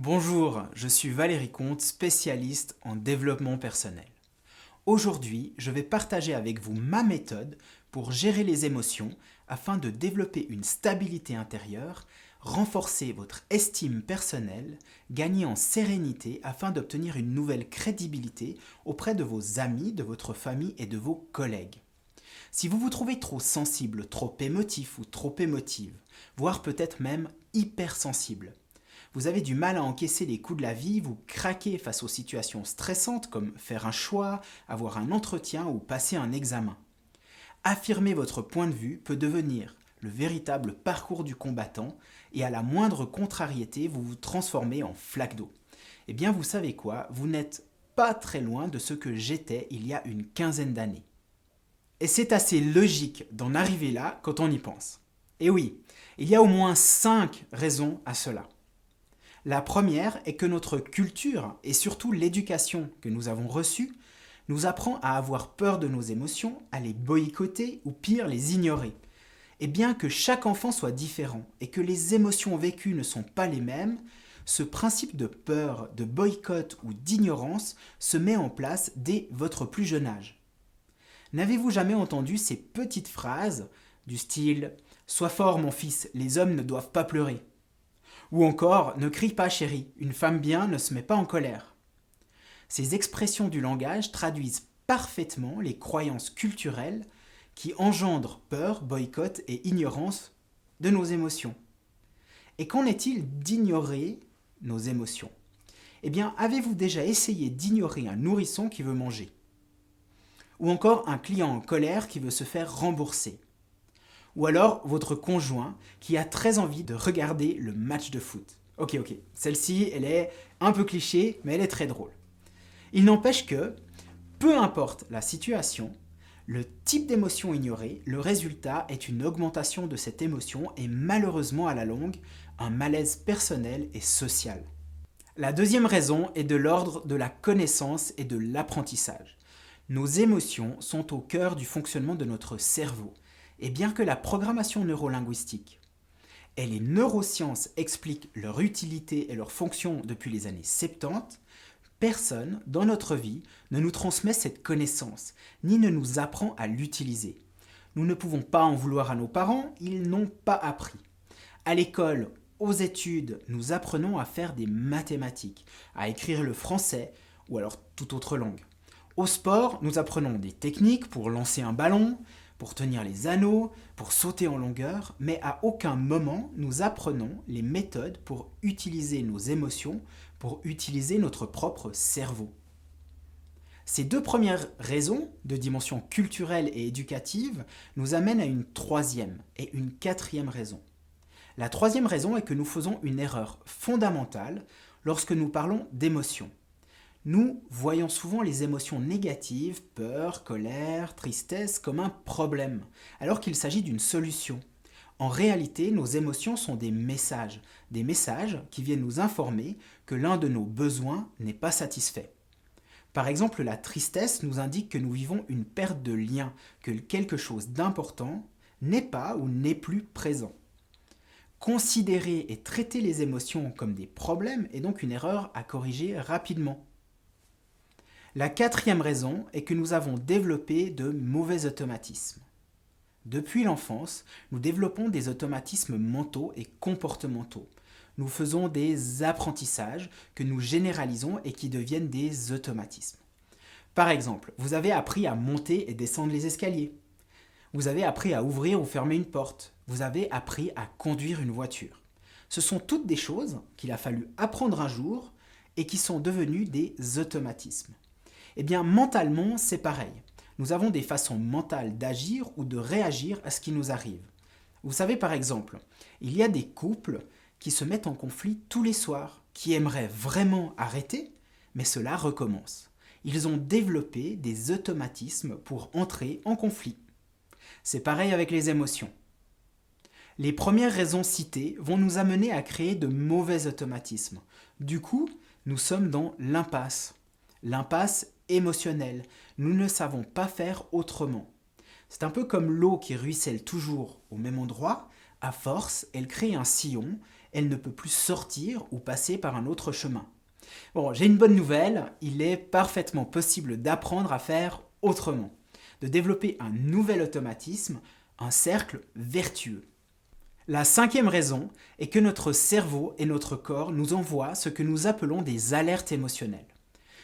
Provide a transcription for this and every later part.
Bonjour, je suis Valérie Comte, spécialiste en développement personnel. Aujourd'hui, je vais partager avec vous ma méthode pour gérer les émotions afin de développer une stabilité intérieure, renforcer votre estime personnelle, gagner en sérénité afin d'obtenir une nouvelle crédibilité auprès de vos amis, de votre famille et de vos collègues. Si vous vous trouvez trop sensible, trop émotif ou trop émotive, voire peut-être même hypersensible, vous avez du mal à encaisser les coups de la vie, vous craquez face aux situations stressantes comme faire un choix, avoir un entretien ou passer un examen. Affirmer votre point de vue peut devenir le véritable parcours du combattant et à la moindre contrariété, vous vous transformez en flaque d'eau. Eh bien, vous savez quoi? Vous n'êtes pas très loin de ce que j'étais il y a une quinzaine d'années. Et c'est assez logique d'en arriver là quand on y pense. Et oui, il y a au moins 5 raisons à cela. La première est que notre culture, et surtout l'éducation que nous avons reçue, nous apprend à avoir peur de nos émotions, à les boycotter ou pire les ignorer. Et bien que chaque enfant soit différent et que les émotions vécues ne sont pas les mêmes, ce principe de peur, de boycott ou d'ignorance se met en place dès votre plus jeune âge. N'avez-vous jamais entendu ces petites phrases du style ⁇ Sois fort mon fils, les hommes ne doivent pas pleurer ⁇ ou encore ⁇ Ne crie pas chérie, une femme bien ne se met pas en colère ⁇ Ces expressions du langage traduisent parfaitement les croyances culturelles qui engendrent peur, boycott et ignorance de nos émotions. Et qu'en est-il d'ignorer nos émotions? Eh bien, avez-vous déjà essayé d'ignorer un nourrisson qui veut manger? Ou encore un client en colère qui veut se faire rembourser? Ou alors votre conjoint qui a très envie de regarder le match de foot? Ok, celle-ci, elle est un peu cliché, mais elle est très drôle. Il n'empêche que, peu importe la situation, le type d'émotion ignorée, le résultat est une augmentation de cette émotion et malheureusement à la longue, un malaise personnel et social. La deuxième raison est de l'ordre de la connaissance et de l'apprentissage. Nos émotions sont au cœur du fonctionnement de notre cerveau. Et bien que la programmation neurolinguistique et les neurosciences expliquent leur utilité et leur fonction depuis les années 70, personne dans notre vie ne nous transmet cette connaissance, ni ne nous apprend à l'utiliser. Nous ne pouvons pas en vouloir à nos parents, ils n'ont pas appris. À l'école, aux études, nous apprenons à faire des mathématiques, à écrire le français ou alors toute autre langue. Au sport, nous apprenons des techniques pour lancer un ballon, pour tenir les anneaux, pour sauter en longueur, mais à aucun moment nous apprenons les méthodes pour utiliser nos émotions, pour utiliser notre propre cerveau. Ces deux premières raisons, de dimension culturelle et éducative, nous amènent à une troisième et une quatrième raison. La troisième raison est que nous faisons une erreur fondamentale lorsque nous parlons d'émotions. Nous voyons souvent les émotions négatives, peur, colère, tristesse, comme un problème, alors qu'il s'agit d'une solution. En réalité, nos émotions sont des messages qui viennent nous informer que l'un de nos besoins n'est pas satisfait. Par exemple, la tristesse nous indique que nous vivons une perte de lien, que quelque chose d'important n'est pas ou n'est plus présent. Considérer et traiter les émotions comme des problèmes est donc une erreur à corriger rapidement. La quatrième raison est que nous avons développé de mauvais automatismes. Depuis l'enfance, nous développons des automatismes mentaux et comportementaux. Nous faisons des apprentissages que nous généralisons et qui deviennent des automatismes. Par exemple, vous avez appris à monter et descendre les escaliers. Vous avez appris à ouvrir ou fermer une porte. Vous avez appris à conduire une voiture. Ce sont toutes des choses qu'il a fallu apprendre un jour et qui sont devenues des automatismes. Eh bien, mentalement, c'est pareil. Nous avons des façons mentales d'agir ou de réagir à ce qui nous arrive. Vous savez, par exemple, il y a des couples qui se mettent en conflit tous les soirs, qui aimeraient vraiment arrêter, mais cela recommence. Ils ont développé des automatismes pour entrer en conflit. C'est pareil avec les émotions. Les premières raisons citées vont nous amener à créer de mauvais automatismes. Du coup, nous sommes dans l'impasse. L'impasse émotionnelle. Nous ne savons pas faire autrement. C'est un peu comme l'eau qui ruisselle toujours au même endroit. À force, elle crée un sillon elle ne peut plus sortir ou passer par un autre chemin. Bon, j'ai une bonne nouvelle, il est parfaitement possible d'apprendre à faire autrement, de développer un nouvel automatisme, un cercle vertueux. La cinquième raison est que notre cerveau et notre corps nous envoient ce que nous appelons des alertes émotionnelles.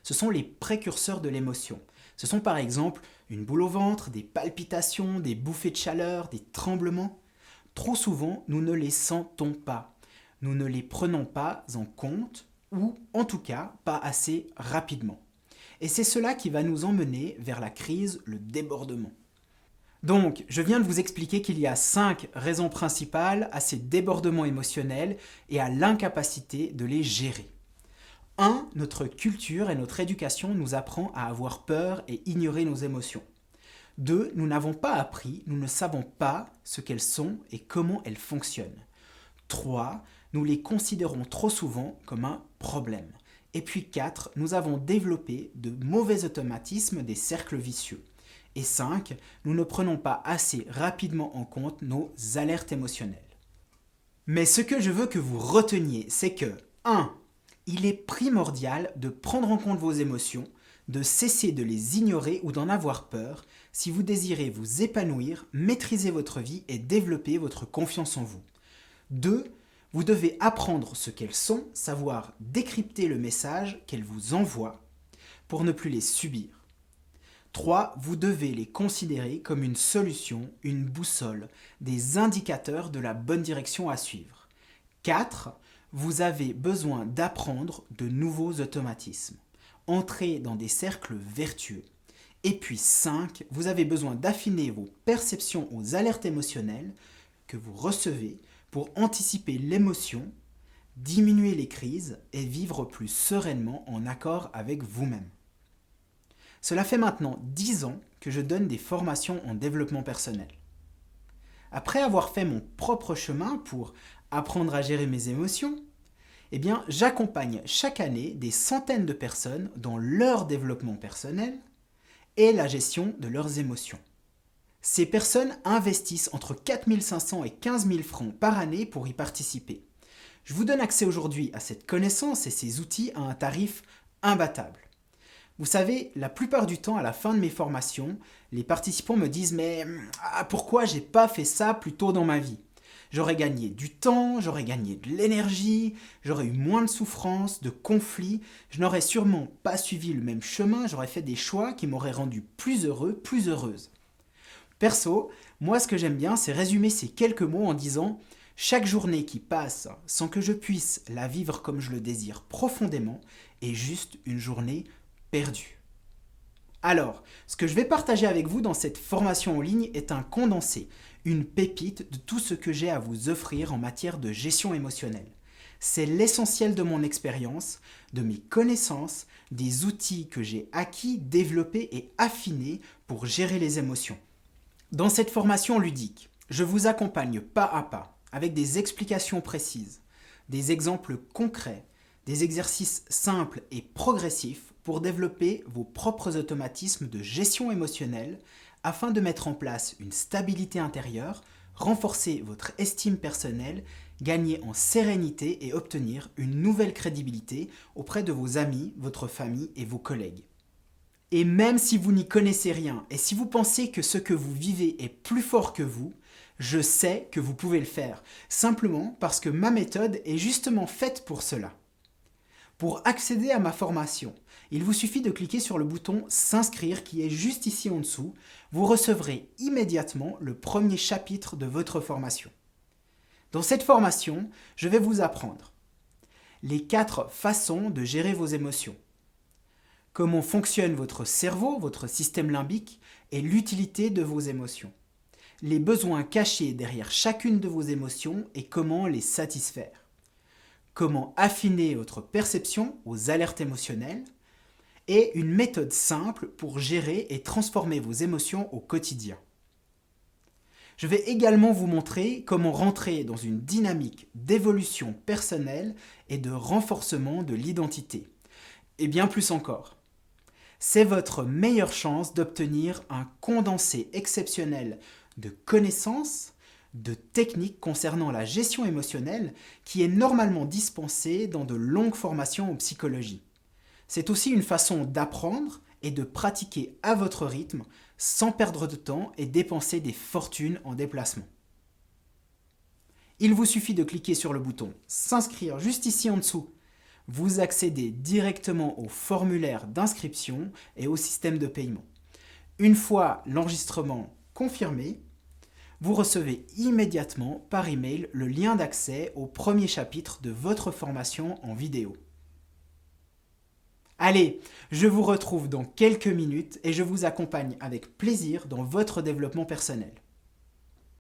Ce sont les précurseurs de l'émotion. Ce sont par exemple une boule au ventre, des palpitations, des bouffées de chaleur, des tremblements. Trop souvent, nous ne les sentons pas. Nous ne les prenons pas en compte ou en tout cas pas assez rapidement. Et c'est cela qui va nous emmener vers la crise, le débordement. Donc, je viens de vous expliquer qu'il y a 5 raisons principales à ces débordements émotionnels et à l'incapacité de les gérer. 1. Notre culture et notre éducation nous apprend à avoir peur et ignorer nos émotions. 2. Nous n'avons pas appris, nous ne savons pas ce qu'elles sont et comment elles fonctionnent. 3. Nous les considérons trop souvent comme un problème. Et puis 4. Nous avons développé de mauvais automatismes, des cercles vicieux. Et 5. Nous ne prenons pas assez rapidement en compte nos alertes émotionnelles. Mais ce que je veux que vous reteniez, c'est que 1. Il est primordial de prendre en compte vos émotions, de cesser de les ignorer ou d'en avoir peur si vous désirez vous épanouir, maîtriser votre vie et développer votre confiance en vous. 2. Vous devez apprendre ce qu'elles sont, savoir décrypter le message qu'elles vous envoient pour ne plus les subir. 3. Vous devez les considérer comme une solution, une boussole, des indicateurs de la bonne direction à suivre. 4. Vous avez besoin d'apprendre de nouveaux automatismes. Entrez dans des cercles vertueux. Et puis 5. Vous avez besoin d'affiner vos perceptions aux alertes émotionnelles que vous recevez pour anticiper l'émotion, diminuer les crises et vivre plus sereinement en accord avec vous-même. Cela fait maintenant 10 ans que je donne des formations en développement personnel. Après avoir fait mon propre chemin pour apprendre à gérer mes émotions, j'accompagne chaque année des centaines de personnes dans leur développement personnel et la gestion de leurs émotions. Ces personnes investissent entre 4 500 et 15 000 francs par année pour y participer. Je vous donne accès aujourd'hui à cette connaissance et ces outils à un tarif imbattable. Vous savez, la plupart du temps, à la fin de mes formations, les participants me disent « Mais pourquoi j'ai pas fait ça plus tôt dans ma vie ? J'aurais gagné du temps, j'aurais gagné de l'énergie, j'aurais eu moins de souffrances, de conflits, je n'aurais sûrement pas suivi le même chemin, j'aurais fait des choix qui m'auraient rendu plus heureux, plus heureuse. » Perso, moi ce que j'aime bien, c'est résumer ces quelques mots en disant « Chaque journée qui passe sans que je puisse la vivre comme je le désire profondément est juste une journée perdue. » Alors, ce que je vais partager avec vous dans cette formation en ligne est un condensé, une pépite de tout ce que j'ai à vous offrir en matière de gestion émotionnelle. C'est l'essentiel de mon expérience, de mes connaissances, des outils que j'ai acquis, développés et affinés pour gérer les émotions. Dans cette formation ludique, je vous accompagne pas à pas, avec des explications précises, des exemples concrets, des exercices simples et progressifs pour développer vos propres automatismes de gestion émotionnelle afin de mettre en place une stabilité intérieure, renforcer votre estime personnelle, gagner en sérénité et obtenir une nouvelle crédibilité auprès de vos amis, votre famille et vos collègues. Et même si vous n'y connaissez rien et si vous pensez que ce que vous vivez est plus fort que vous, je sais que vous pouvez le faire, simplement parce que ma méthode est justement faite pour cela. Pour accéder à ma formation, il vous suffit de cliquer sur le bouton « S'inscrire » qui est juste ici en dessous. Vous recevrez immédiatement le premier chapitre de votre formation. Dans cette formation, je vais vous apprendre les 4 façons de gérer vos émotions, comment fonctionne votre cerveau, votre système limbique et l'utilité de vos émotions, les besoins cachés derrière chacune de vos émotions et comment les satisfaire, comment affiner votre perception aux alertes émotionnelles et une méthode simple pour gérer et transformer vos émotions au quotidien. Je vais également vous montrer comment rentrer dans une dynamique d'évolution personnelle et de renforcement de l'identité, et bien plus encore. C'est votre meilleure chance d'obtenir un condensé exceptionnel de connaissances, de techniques concernant la gestion émotionnelle qui est normalement dispensée dans de longues formations en psychologie. C'est aussi une façon d'apprendre et de pratiquer à votre rythme sans perdre de temps et dépenser des fortunes en déplacement. Il vous suffit de cliquer sur le bouton « S'inscrire » juste ici en dessous. Vous accédez directement au formulaire d'inscription et au système de paiement. Une fois l'enregistrement confirmé, vous recevez immédiatement par email le lien d'accès au premier chapitre de votre formation en vidéo. Allez, je vous retrouve dans quelques minutes et je vous accompagne avec plaisir dans votre développement personnel.